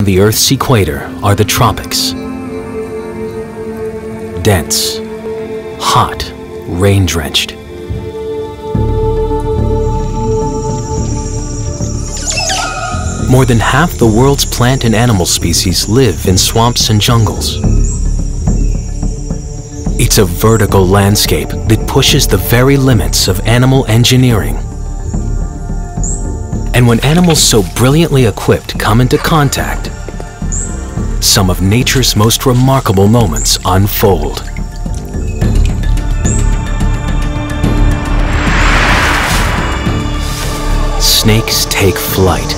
The Earth's equator are the tropics. Dense, hot, rain-drenched. More than half the world's plant and animal species live in swamps and jungles. It's a vertical landscape that pushes the very limits of animal engineering. And when animals so brilliantly equipped come into contact, some of nature's most remarkable moments unfold. Snakes take flight.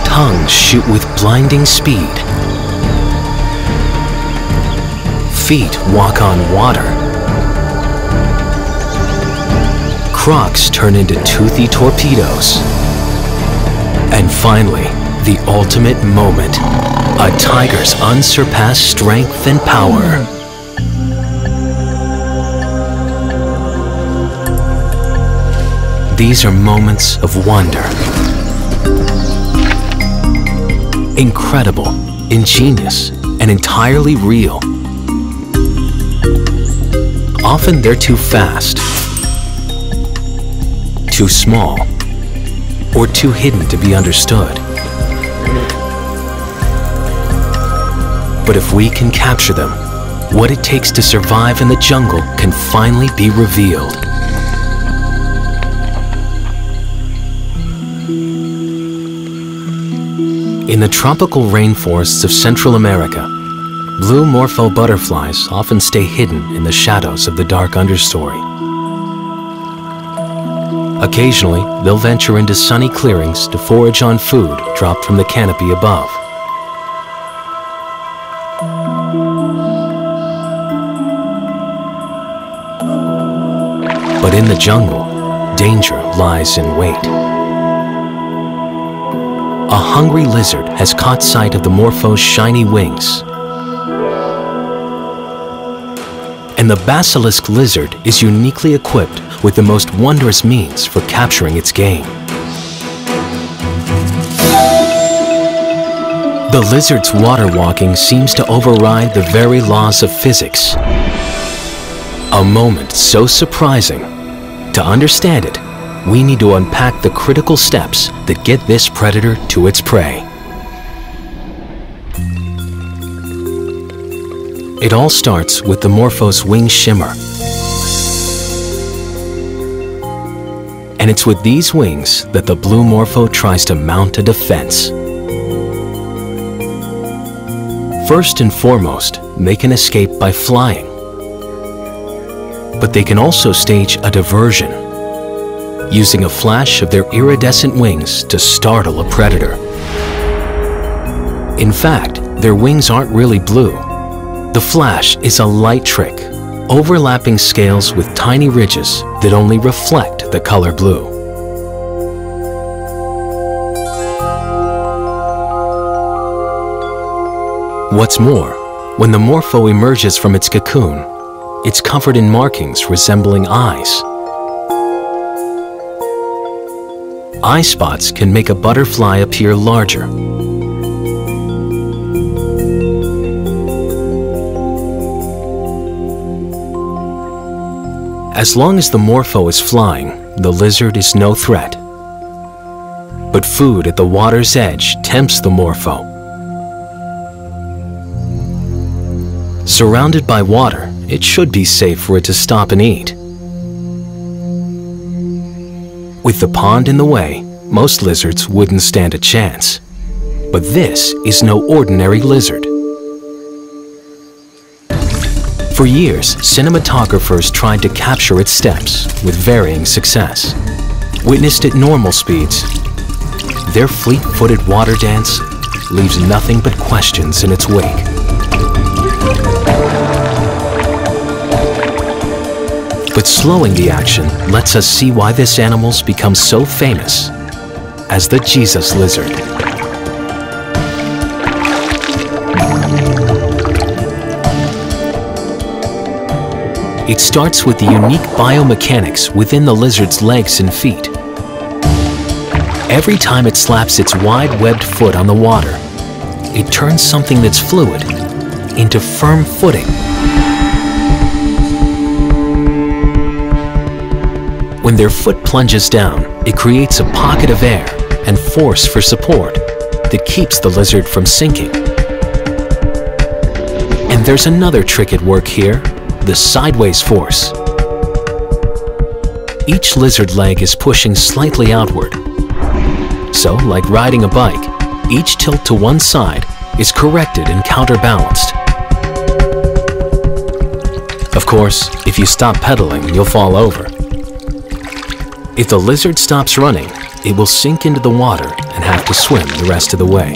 Tongues shoot with blinding speed. Feet walk on water. Crocs turn into toothy torpedoes. And finally, the ultimate moment, a tiger's unsurpassed strength and power. These are moments of wonder. Incredible, ingenious, and entirely real. Often they're too fast, too small, or too hidden to be understood. But if we can capture them, what it takes to survive in the jungle can finally be revealed. In the tropical rainforests of Central America, blue morpho butterflies often stay hidden in the shadows of the dark understory. Occasionally, they'll venture into sunny clearings to forage on food dropped from the canopy above. But in the jungle, danger lies in wait. A hungry lizard has caught sight of the morpho's shiny wings. And the basilisk lizard is uniquely equipped with the most wondrous means for capturing its game. The lizard's water walking seems to override the very laws of physics. A moment so surprising. To understand it, we need to unpack the critical steps that get this predator to its prey. It all starts with the morpho's wing shimmer. And it's with these wings that the blue morpho tries to mount a defense. First and foremost, they can escape by flying. But they can also stage a diversion, using a flash of their iridescent wings to startle a predator. In fact, their wings aren't really blue. The flash is a light trick, overlapping scales with tiny ridges that only reflect the color blue. What's more, when the morpho emerges from its cocoon, it's covered in markings resembling eyes. Eye spots can make a butterfly appear larger. As long as the morpho is flying, the lizard is no threat. But food at the water's edge tempts the morpho. Surrounded by water, it should be safe for it to stop and eat. With the pond in the way, most lizards wouldn't stand a chance. But this is no ordinary lizard. For years, cinematographers tried to capture its steps with varying success. Witnessed at normal speeds, their fleet-footed water dance leaves nothing but questions in its wake. But slowing the action lets us see why this animal's become so famous as the Jesus lizard. It starts with the unique biomechanics within the lizard's legs and feet. Every time it slaps its wide webbed foot on the water, it turns something that's fluid into firm footing. When their foot plunges down, it creates a pocket of air and force for support that keeps the lizard from sinking. And there's another trick at work here, the sideways force. Each lizard leg is pushing slightly outward. So, like riding a bike, each tilt to one side is corrected and counterbalanced. Of course, if you stop pedaling, you'll fall over. If the lizard stops running, it will sink into the water and have to swim the rest of the way.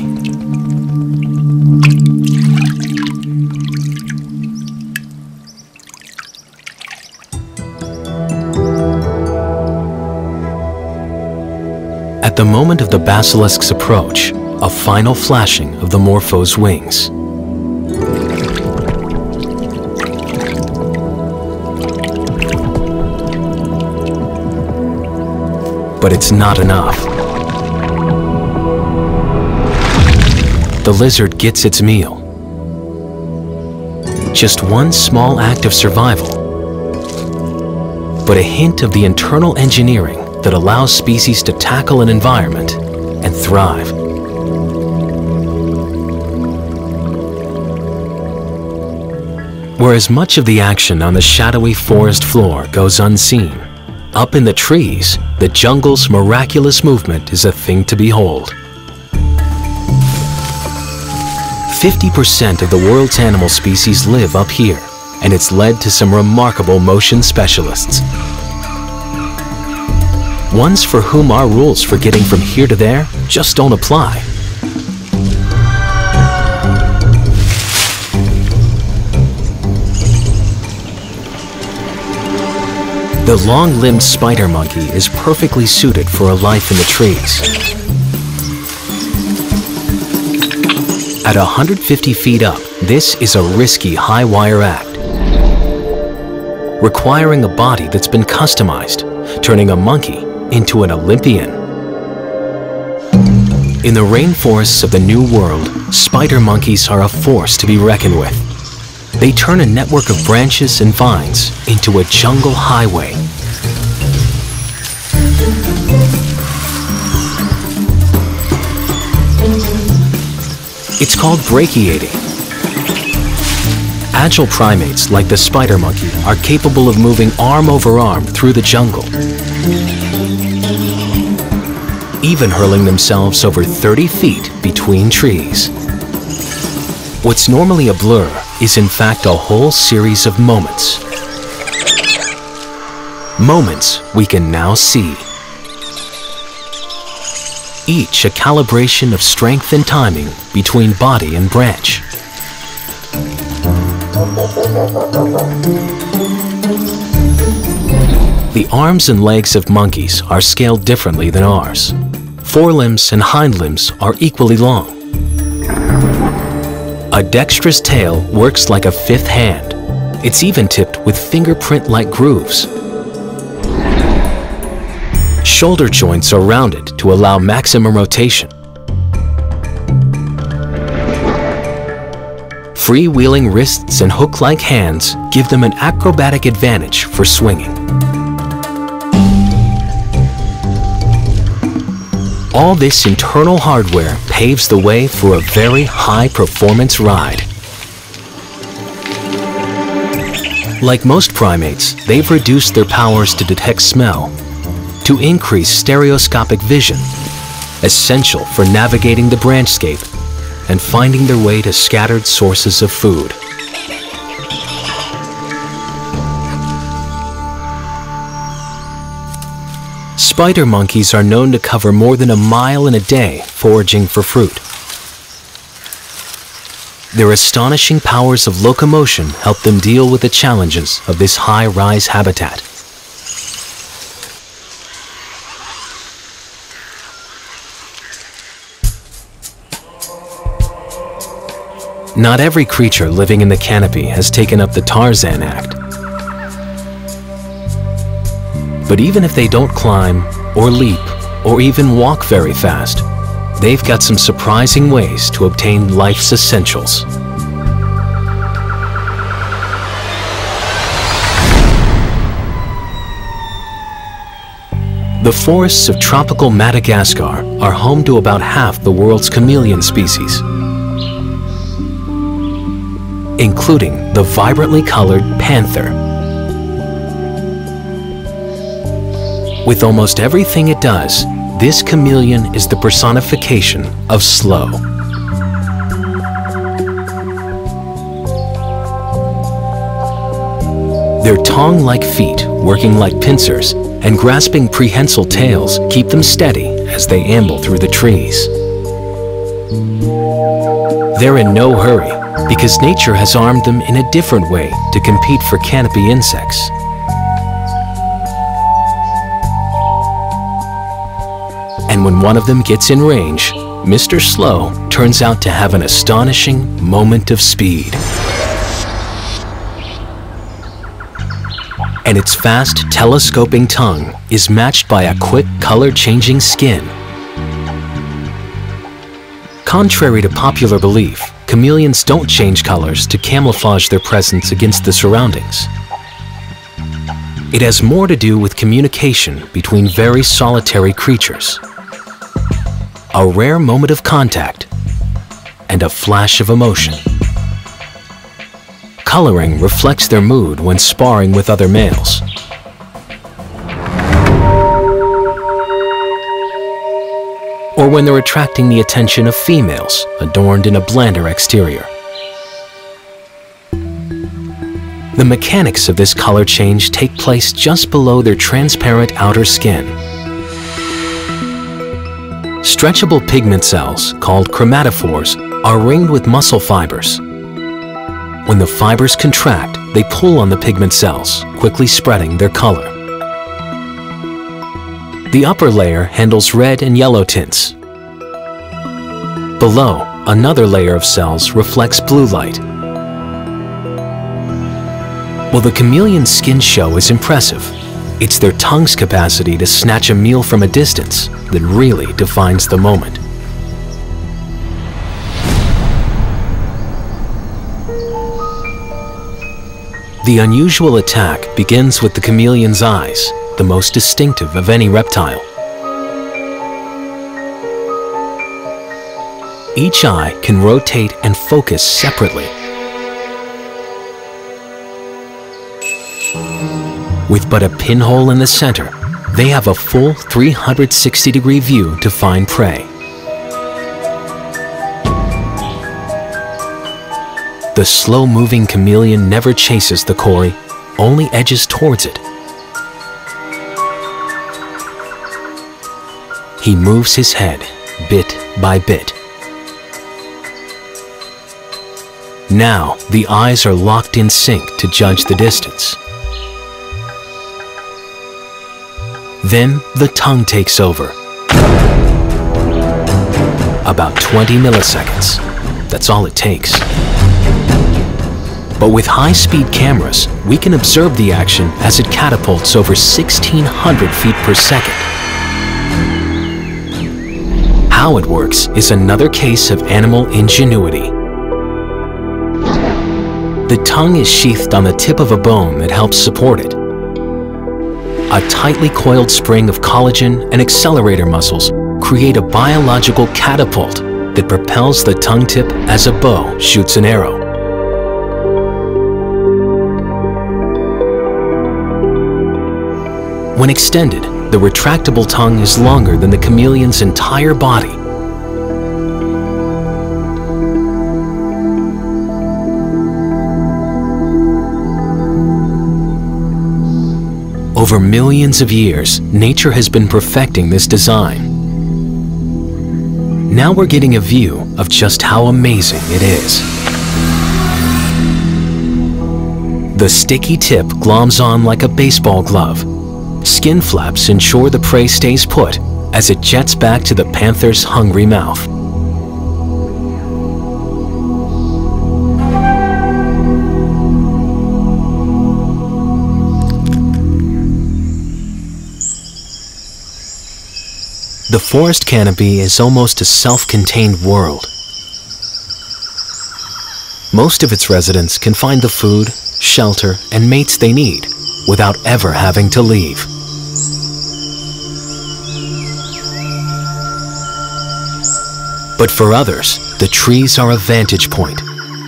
At the moment of the basilisk's approach, a final flashing of the Morpho's wings. But it's not enough. The lizard gets its meal. Just one small act of survival, but a hint of the internal engineering that allows species to tackle an environment and thrive. Whereas much of the action on the shadowy forest floor goes unseen, up in the trees, the jungle's miraculous movement is a thing to behold. 50% of the world's animal species live up here, and it's led to some remarkable motion specialists. Ones for whom our rules for getting from here to there just don't apply. The long-limbed spider monkey is perfectly suited for a life in the trees. At 150 feet up, this is a risky high-wire act, requiring a body that's been customized, turning a monkey into an Olympian. In the rainforests of the New World, spider monkeys are a force to be reckoned with. They turn a network of branches and vines into a jungle highway. It's called brachiating. Agile primates like the spider monkey are capable of moving arm over arm through the jungle, even hurling themselves over 30 feet between trees. What's normally a blur is in fact a whole series of moments. Moments we can now see. Each a calibration of strength and timing between body and branch. The arms and legs of monkeys are scaled differently than ours. Forelimbs and hind limbs are equally long. A dexterous tail works like a fifth hand. It's even tipped with fingerprint-like grooves. Shoulder joints are rounded to allow maximum rotation. Freewheeling wrists and hook-like hands give them an acrobatic advantage for swinging. All this internal hardware paves the way for a very high-performance ride. Like most primates, they've reduced their powers to detect smell to increase stereoscopic vision, essential for navigating the branchscape and finding their way to scattered sources of food. Spider monkeys are known to cover more than a mile in a day foraging for fruit. Their astonishing powers of locomotion help them deal with the challenges of this high-rise habitat. Not every creature living in the canopy has taken up the Tarzan Act. But even if they don't climb, or leap, or even walk very fast, they've got some surprising ways to obtain life's essentials. The forests of tropical Madagascar are home to about half the world's chameleon species, including the vibrantly colored panther. With almost everything it does, this chameleon is the personification of slow. Their tongue-like feet, working like pincers, and grasping prehensile tails keep them steady as they amble through the trees. They're in no hurry because nature has armed them in a different way to compete for canopy insects. And when one of them gets in range, Mr. Slow turns out to have an astonishing moment of speed. And its fast, telescoping tongue is matched by a quick, color-changing skin. Contrary to popular belief, chameleons don't change colors to camouflage their presence against the surroundings. It has more to do with communication between very solitary creatures. A rare moment of contact and a flash of emotion. Coloring reflects their mood when sparring with other males. Or when they're attracting the attention of females, adorned in a blander exterior. The mechanics of this color change take place just below their transparent outer skin. Stretchable pigment cells, called chromatophores, are ringed with muscle fibers. When the fibers contract, they pull on the pigment cells, quickly spreading their color. The upper layer handles red and yellow tints. Below, another layer of cells reflects blue light. While the chameleon's skin show is impressive, it's their tongue's capacity to snatch a meal from a distance that really defines the moment. The unusual attack begins with the chameleon's eyes, the most distinctive of any reptile. Each eye can rotate and focus separately. With but a pinhole in the center, they have a full 360-degree view to find prey. The slow-moving chameleon never chases the quarry, only edges towards it. He moves his head, bit by bit. Now, the eyes are locked in sync to judge the distance. Then, the tongue takes over. About 20 milliseconds. That's all it takes. But with high-speed cameras, we can observe the action as it catapults over 1,600 feet per second. How it works is another case of animal ingenuity. The tongue is sheathed on the tip of a bone that helps support it. A tightly coiled spring of collagen and accelerator muscles create a biological catapult that propels the tongue tip as a bow shoots an arrow. When extended, the retractable tongue is longer than the chameleon's entire body. Over millions of years, nature has been perfecting this design. Now we're getting a view of just how amazing it is. The sticky tip gloms on like a baseball glove. Skin flaps ensure the prey stays put as it jets back to the panther's hungry mouth. The forest canopy is almost a self-contained world. Most of its residents can find the food, shelter, and mates they need without ever having to leave. But for others, the trees are a vantage point,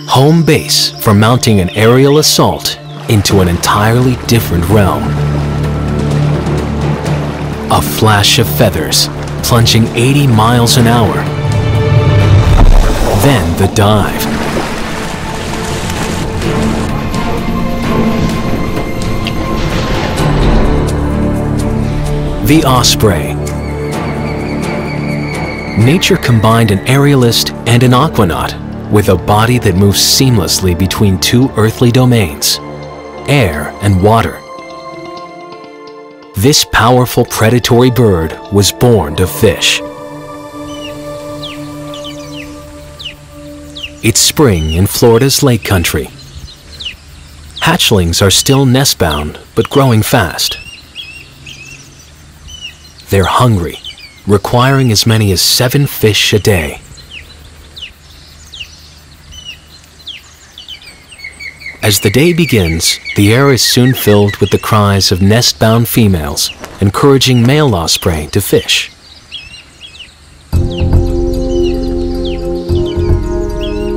home base for mounting an aerial assault into an entirely different realm. A flash of feathers, plunging 80 miles an hour. Then the dive. The osprey. Nature combined an aerialist and an aquanaut with a body that moves seamlessly between two earthly domains, air and water. This powerful predatory bird was born to fish. It's spring in Florida's lake country. Hatchlings are still nest-bound, but growing fast. They're hungry, requiring as many as 7 fish a day. As the day begins, the air is soon filled with the cries of nest-bound females, encouraging male osprey to fish.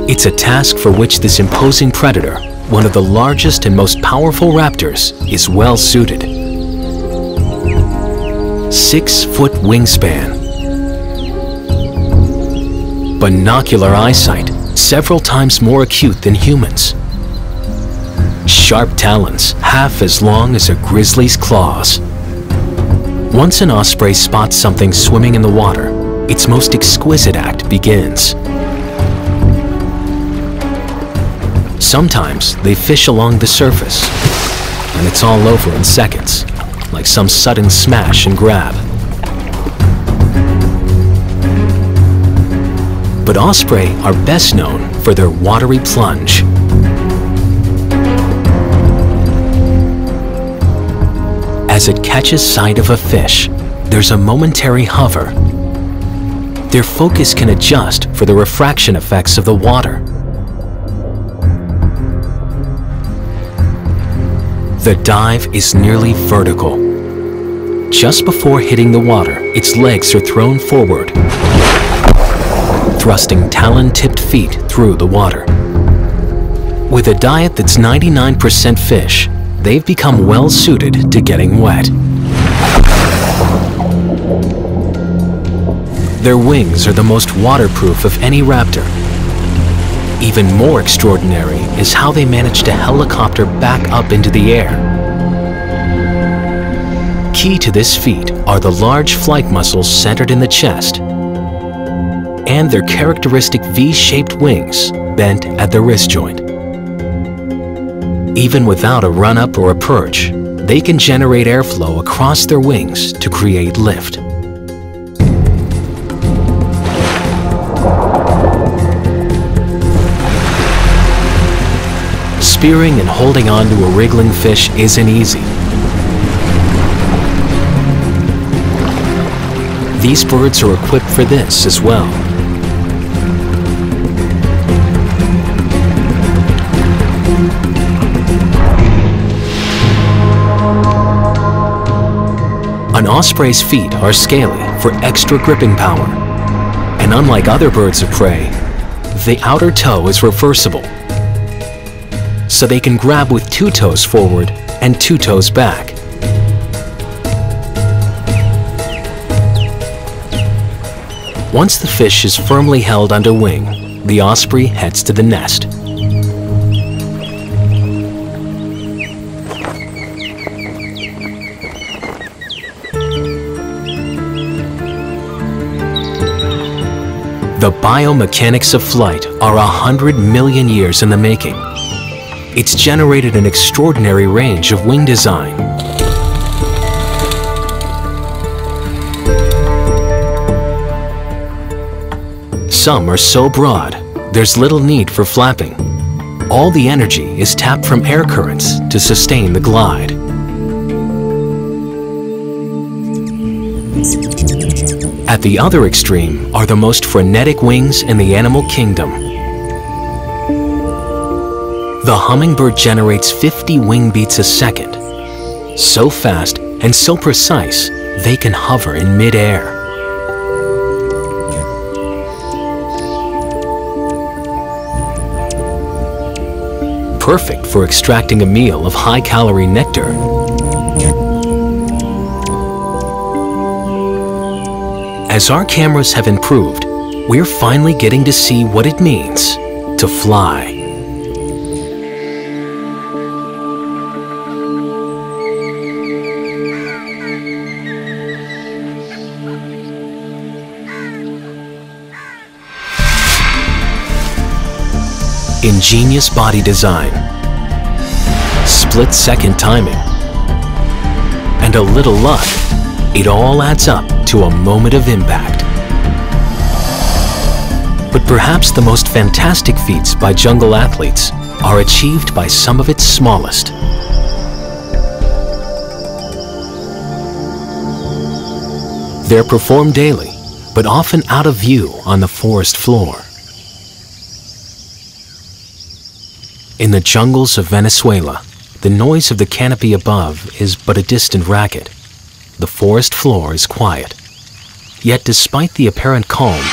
It's a task for which this imposing predator, one of the largest and most powerful raptors, is well suited. 6-foot wingspan, binocular eyesight, several times more acute than humans. Sharp talons, half as long as a grizzly's claws. Once an osprey spots something swimming in the water, its most exquisite act begins. Sometimes they fish along the surface, and it's all over in seconds, like some sudden smash and grab. But osprey are best known for their watery plunge. As it catches sight of a fish, there's a momentary hover. Their focus can adjust for the refraction effects of the water. The dive is nearly vertical. Just before hitting the water, its legs are thrown forward, thrusting talon-tipped feet through the water. With a diet that's 99% fish, they've become well suited to getting wet. Their wings are the most waterproof of any raptor. Even more extraordinary is how they manage to helicopter back up into the air. Key to this feat are the large flight muscles centered in the chest and their characteristic V-shaped wings bent at the wrist joint. Even without a run-up or a perch, they can generate airflow across their wings to create lift. Spearing and holding on to a wriggling fish isn't easy. These birds are equipped for this as well. An osprey's feet are scaly for extra gripping power, and unlike other birds of prey, the outer toe is reversible, so they can grab with 2 toes forward and 2 toes back. Once the fish is firmly held under wing, the osprey heads to the nest. The biomechanics of flight are 100 million years in the making. It's generated an extraordinary range of wing design. Some are so broad, there's little need for flapping. All the energy is tapped from air currents to sustain the glide. At the other extreme are the most frenetic wings in the animal kingdom. The hummingbird generates 50 wing beats a second, so fast and so precise they can hover in mid-air. Perfect for extracting a meal of high-calorie nectar. As our cameras have improved, we're finally getting to see what it means to fly. Ingenious body design, split-second timing, and a little luck, it all adds up to a moment of impact. But perhaps the most fantastic feats by jungle athletes are achieved by some of its smallest. They're performed daily, but often out of view on the forest floor. In the jungles of Venezuela, the noise of the canopy above is but a distant racket. The forest floor is quiet. Yet despite the apparent calm,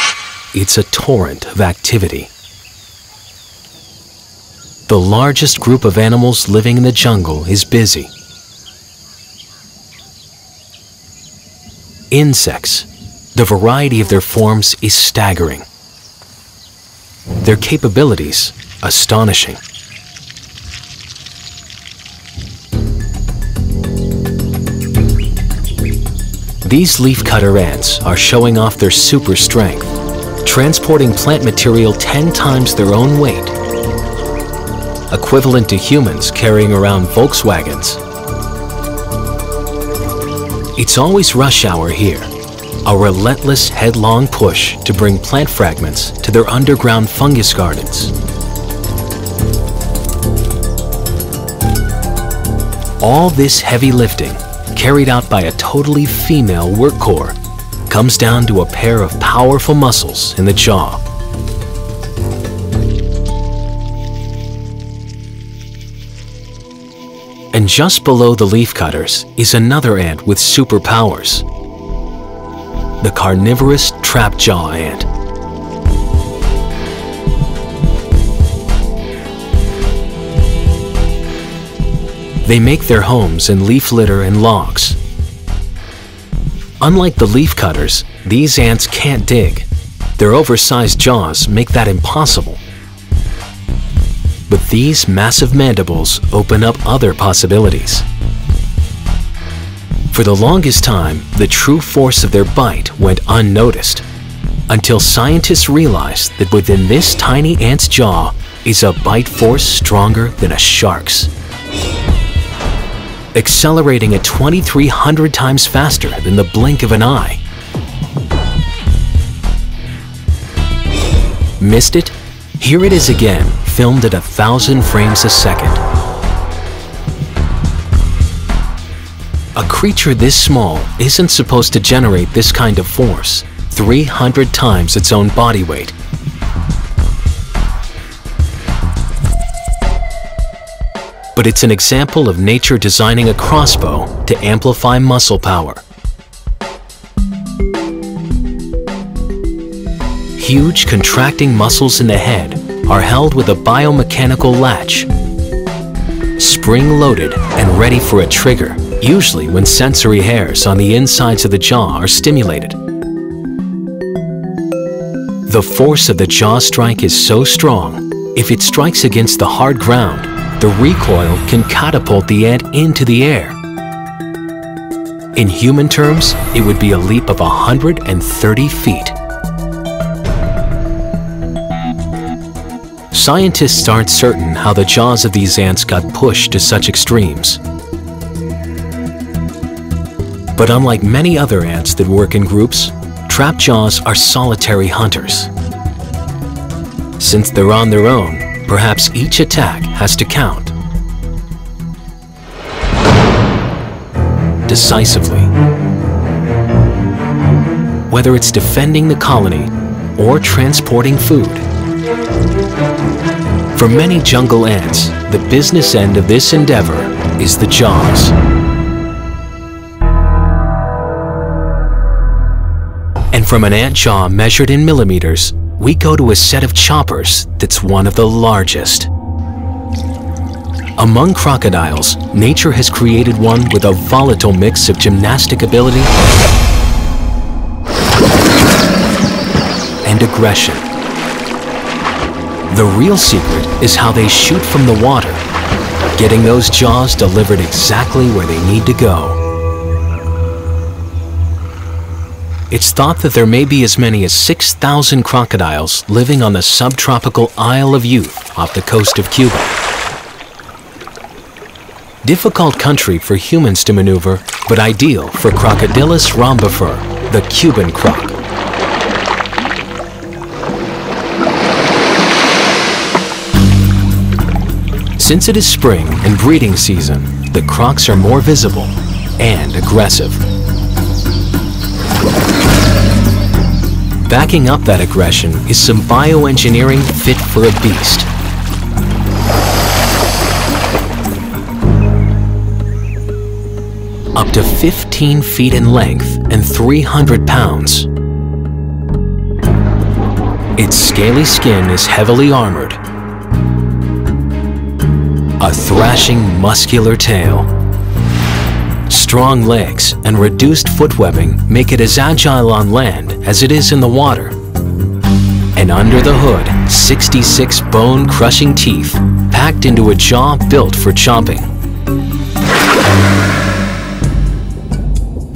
it's a torrent of activity. The largest group of animals living in the jungle is busy. Insects, the variety of their forms is staggering. Their capabilities, astonishing. These leafcutter ants are showing off their super strength, transporting plant material 10 times their own weight, equivalent to humans carrying around Volkswagens. It's always rush hour here, a relentless headlong push to bring plant fragments to their underground fungus gardens. All this heavy lifting, carried out by a totally female work core, comes down to a pair of powerful muscles in the jaw. And just below the leafcutters is another ant with superpowers, the carnivorous trapjaw ant. They make their homes in leaf litter and logs. Unlike the leafcutters, these ants can't dig. Their oversized jaws make that impossible. But these massive mandibles open up other possibilities. For the longest time, the true force of their bite went unnoticed, until scientists realized that within this tiny ant's jaw is a bite force stronger than a shark's, accelerating at 2,300 times faster than the blink of an eye. Missed it? Here it is again, filmed at 1,000 frames a second. A creature this small isn't supposed to generate this kind of force, 300 times its own body weight. But it's an example of nature designing a crossbow to amplify muscle power. Huge contracting muscles in the head are held with a biomechanical latch, spring-loaded and ready for a trigger, usually when sensory hairs on the insides of the jaw are stimulated. The force of the jaw strike is so strong, if it strikes against the hard ground, the recoil can catapult the ant into the air. In human terms, it would be a leap of 130 feet. Scientists aren't certain how the jaws of these ants got pushed to such extremes. But unlike many other ants that work in groups, trapjaws are solitary hunters. Since they're on their own, perhaps each attack has to count decisively. whether it's defending the colony or transporting food. For many jungle ants, the business end of this endeavor is the jaws. And from an ant jaw measured in millimeters, we go to a set of choppers that's one of the largest. Among crocodiles, nature has created one with a volatile mix of gymnastic ability and aggression. The real secret is how they shoot from the water, getting those jaws delivered exactly where they need to go. It's thought that there may be as many as 6,000 crocodiles living on the subtropical Isle of Youth off the coast of Cuba. Difficult country for humans to maneuver, but ideal for Crocodylus rhombifer, the Cuban croc. Since it is spring and breeding season, the crocs are more visible and aggressive. Backing up that aggression is some bioengineering fit for a beast. Up to 15 feet in length and 300 pounds. Its scaly skin is heavily armored. A thrashing, muscular tail. Strong legs and reduced foot webbing make it as agile on land as it is in the water. And under the hood, 66 bone-crushing teeth packed into a jaw built for chomping.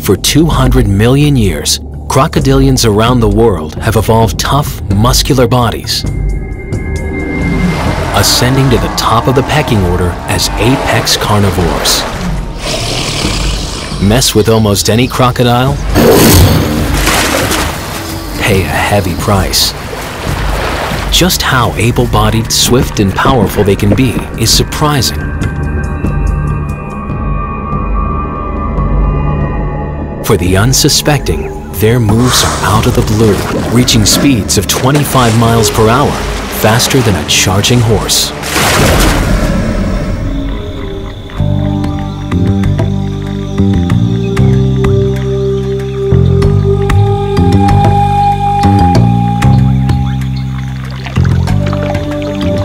For 200 million years, crocodilians around the world have evolved tough, muscular bodies, ascending to the top of the pecking order as apex carnivores. Mess with almost any crocodile, pay a heavy price. Just how able-bodied, swift, and powerful they can be is surprising. For the unsuspecting, their moves are out of the blue, reaching speeds of 25 miles per hour, faster than a charging horse.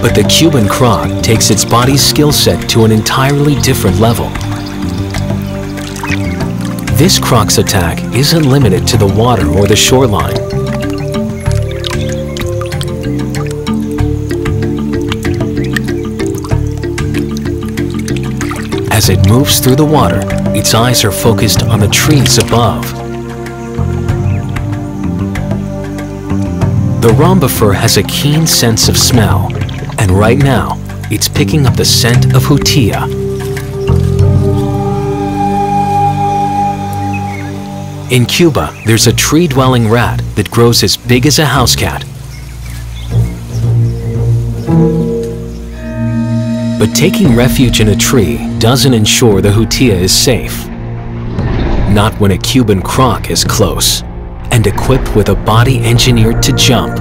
But the Cuban croc takes its body's skill set to an entirely different level. This croc's attack isn't limited to the water or the shoreline. As it moves through the water, its eyes are focused on the trees above. The rhombifer has a keen sense of smell, and right now, it's picking up the scent of hutia. In Cuba, there's a tree-dwelling rat that grows as big as a house cat. But taking refuge in a tree doesn't ensure the hutia is safe. Not when a Cuban croc is close and equipped with a body engineered to jump.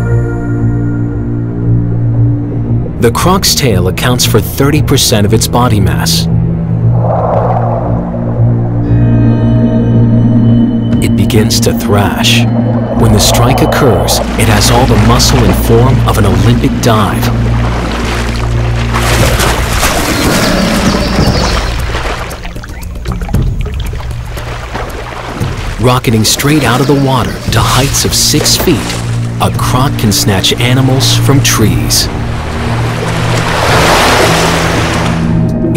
The croc's tail accounts for 30% of its body mass. It begins to thrash. When the strike occurs, it has all the muscle and form of an Olympic dive. Rocketing straight out of the water to heights of 6 feet, a croc can snatch animals from trees.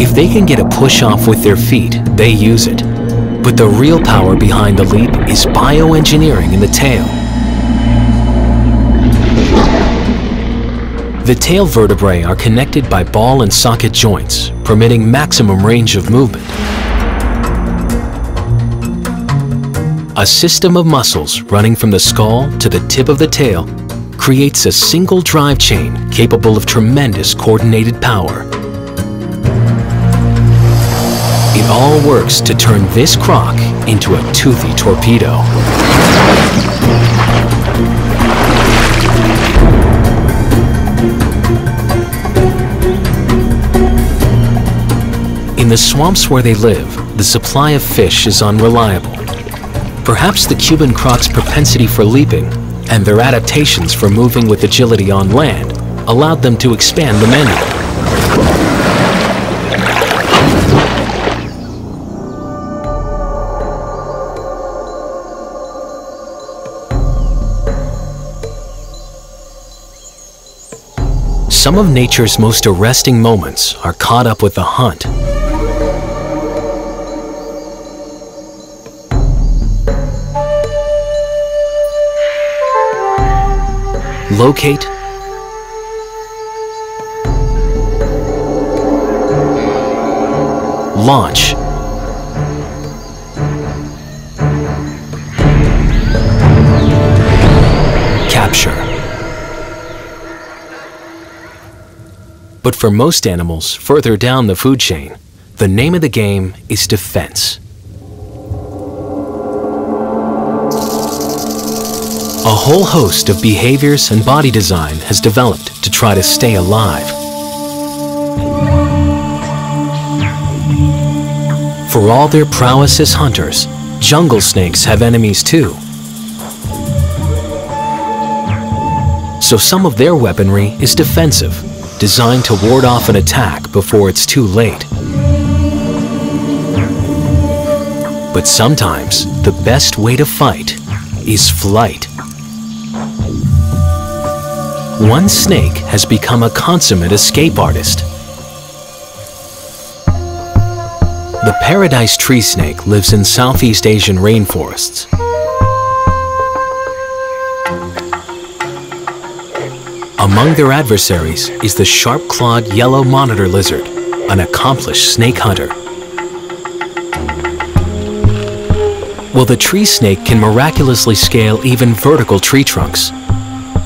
If they can get a push off with their feet, they use it. But the real power behind the leap is bioengineering in the tail. The tail vertebrae are connected by ball and socket joints, permitting maximum range of movement. A system of muscles running from the skull to the tip of the tail creates a single drive chain capable of tremendous coordinated power. It all works to turn this croc into a toothy torpedo. the swamps where they live, the supply of fish is unreliable. Perhaps the Cuban croc's propensity for leaping and their adaptations for moving with agility on land allowed them to expand the menu. Some of nature's most arresting moments are caught up with the hunt. Locate, launch, capture. But for most animals further down the food chain, the name of the game is defense. A whole host of behaviors and body design has developed to try to stay alive. For all their prowess as hunters, jungle snakes have enemies too. So some of their weaponry is defensive, designed to ward off an attack before it's too late. But sometimes the best way to fight is flight. One snake has become a consummate escape artist. The paradise tree snake lives in Southeast Asian rainforests. Among their adversaries is the sharp-clawed yellow monitor lizard, an accomplished snake hunter. While the tree snake can miraculously scale even vertical tree trunks,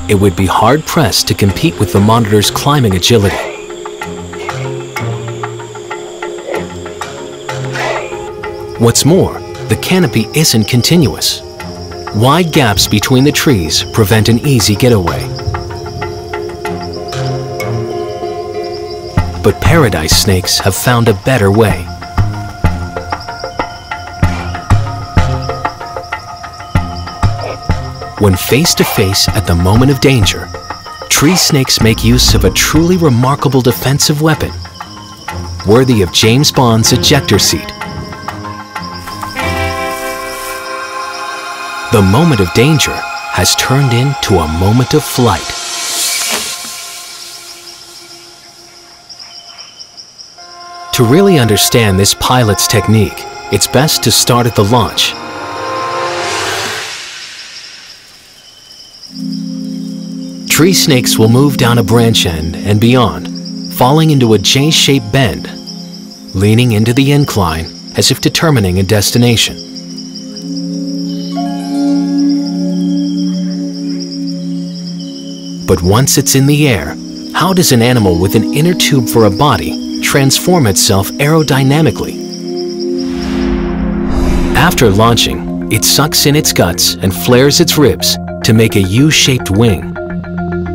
it would be hard-pressed to compete with the monitor's climbing agility. What's more, the canopy isn't continuous. Wide gaps between the trees prevent an easy getaway. But paradise snakes have found a better way. When face to face at the moment of danger, tree snakes make use of a truly remarkable defensive weapon, worthy of James Bond's ejector seat. The moment of danger has turned into a moment of flight. To really understand this pilot's technique, it's best to start at the launch. Tree snakes will move down a branch end and beyond, falling into a J-shaped bend, leaning into the incline as if determining a destination. But once it's in the air, how does an animal with an inner tube for a body transform itself aerodynamically? After launching, it sucks in its guts and flares its ribs to make a U-shaped wing.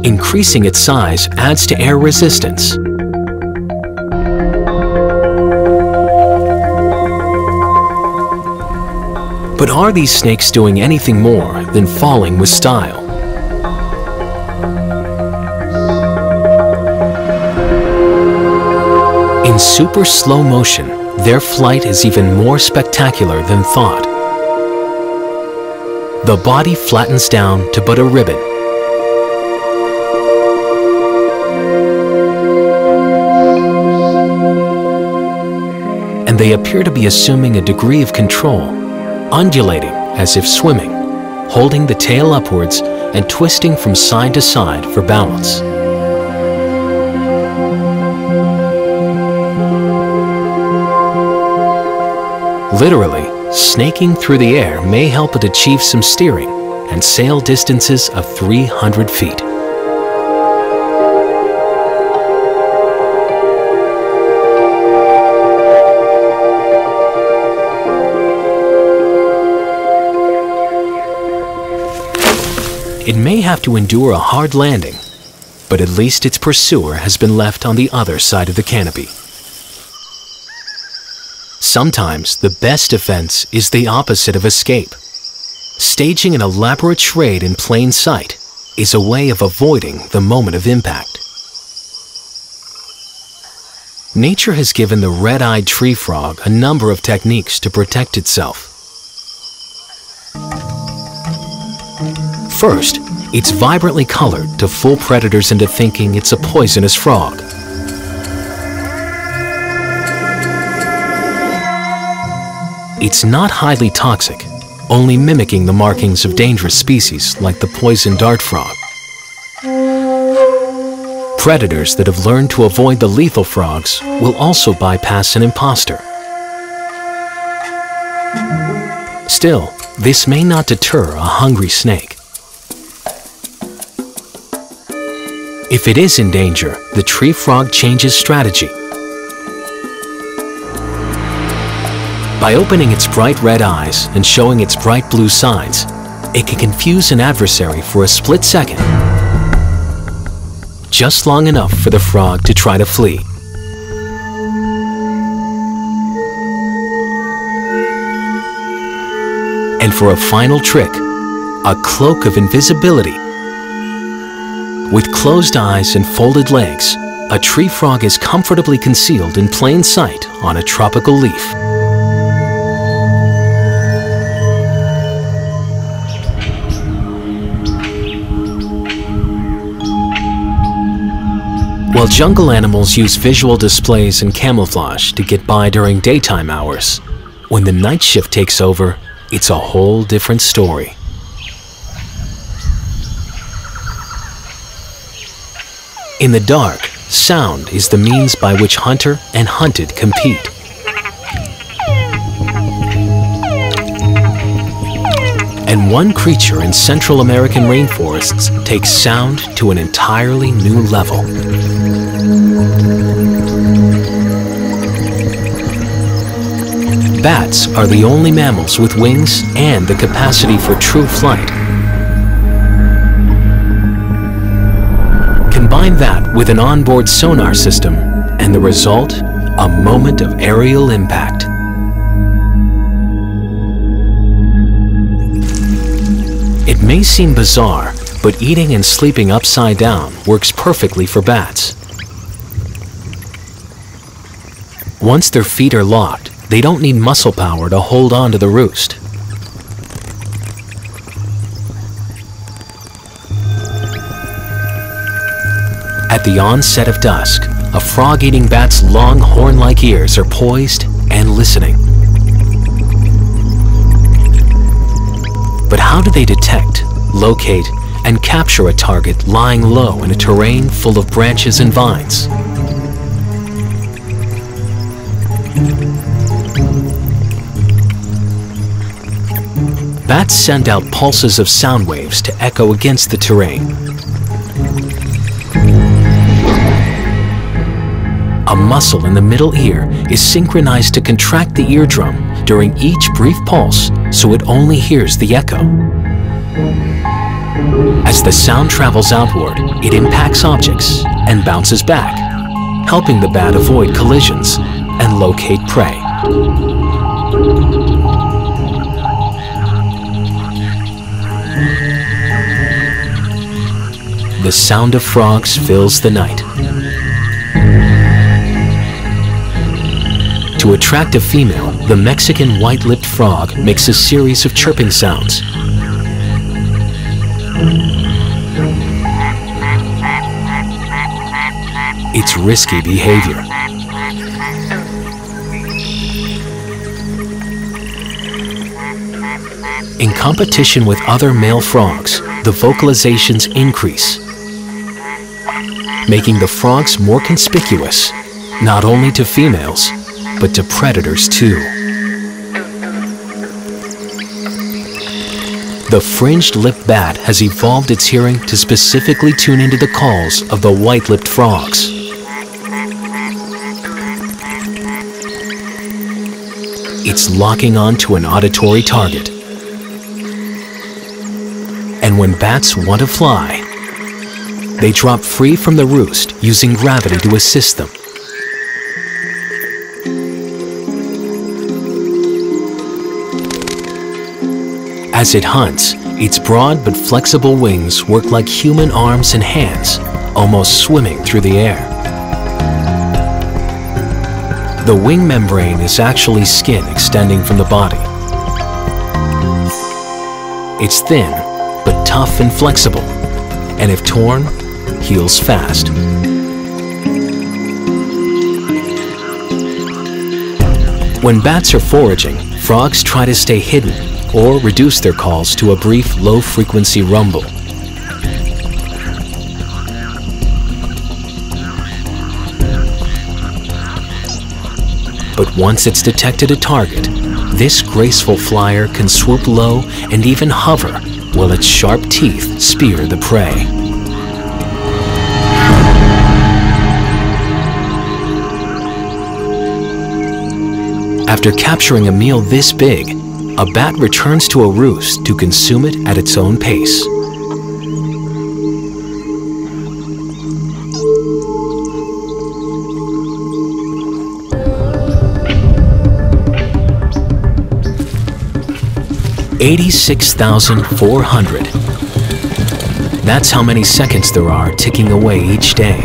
Increasing its size adds to air resistance. But are these snakes doing anything more than falling with style? In super slow motion, their flight is even more spectacular than thought. The body flattens down to but a ribbon. And they appear to be assuming a degree of control, undulating as if swimming, holding the tail upwards and twisting from side to side for balance. Literally, snaking through the air may help it achieve some steering and sail distances of 300 feet. It may have to endure a hard landing, but at least its pursuer has been left on the other side of the canopy. Sometimes the best defense is the opposite of escape. Staging an elaborate charade in plain sight is a way of avoiding the moment of impact. Nature has given the red-eyed tree frog a number of techniques to protect itself. First, it's vibrantly colored to fool predators into thinking it's a poisonous frog. It's not highly toxic, only mimicking the markings of dangerous species like the poison dart frog. Predators that have learned to avoid the lethal frogs will also bypass an imposter. Still, this may not deter a hungry snake. If it is in danger, the tree frog changes strategy. By opening its bright red eyes and showing its bright blue sides, it can confuse an adversary for a split second, just long enough for the frog to try to flee. And for a final trick, a cloak of invisibility. With closed eyes and folded legs, a tree frog is comfortably concealed in plain sight on a tropical leaf. While jungle animals use visual displays and camouflage to get by during daytime hours, when the night shift takes over, it's a whole different story. In the dark, sound is the means by which hunter and hunted compete. And one creature in Central American rainforests takes sound to an entirely new level. Bats are the only mammals with wings and the capacity for true flight. Combine that with an onboard sonar system, and the result, a moment of aerial impact. It may seem bizarre, but eating and sleeping upside down works perfectly for bats. Once their feet are locked, they don't need muscle power to hold on to the roost. At the onset of dusk, a frog-eating bat's long horn-like ears are poised and listening. But how do they detect, locate, and capture a target lying low in a terrain full of branches and vines? Bats send out pulses of sound waves to echo against the terrain. A muscle in the middle ear is synchronized to contract the eardrum during each brief pulse so it only hears the echo. As the sound travels outward, it impacts objects and bounces back, helping the bat avoid collisions and locate prey. The sound of frogs fills the night. To attract a female, the Mexican white-lipped frog makes a series of chirping sounds. It's risky behavior. In competition with other male frogs, the vocalizations increase, making the frogs more conspicuous, not only to females, but to predators too. The fringed-lipped bat has evolved its hearing to specifically tune into the calls of the white-lipped frogs. It's locking on to an auditory target. And when bats want to fly, they drop free from the roost using gravity to assist them. As it hunts, its broad but flexible wings work like human arms and hands, almost swimming through the air. The wing membrane is actually skin extending from the body. It's thin, but tough and flexible, and if torn, heals fast. When bats are foraging, frogs try to stay hidden or reduce their calls to a brief low-frequency rumble. But once it's detected a target, this graceful flyer can swoop low and even hover while its sharp teeth spear the prey. After capturing a meal this big, a bat returns to a roost to consume it at its own pace. $86,400. That's how many seconds there are ticking away each day.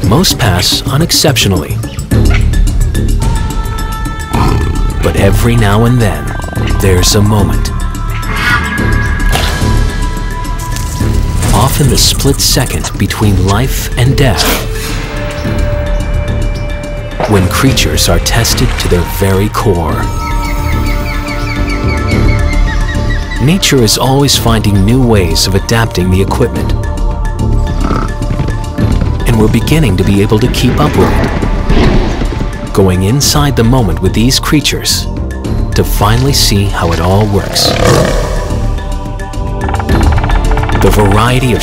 Most pass unexceptionally. But every now and then, there's a moment. Often the split second between life and death, when creatures are tested to their very core. Nature is always finding new ways of adapting the equipment. And we're beginning to be able to keep up with it. Going inside the moment with these creatures to finally see how it all works. The variety of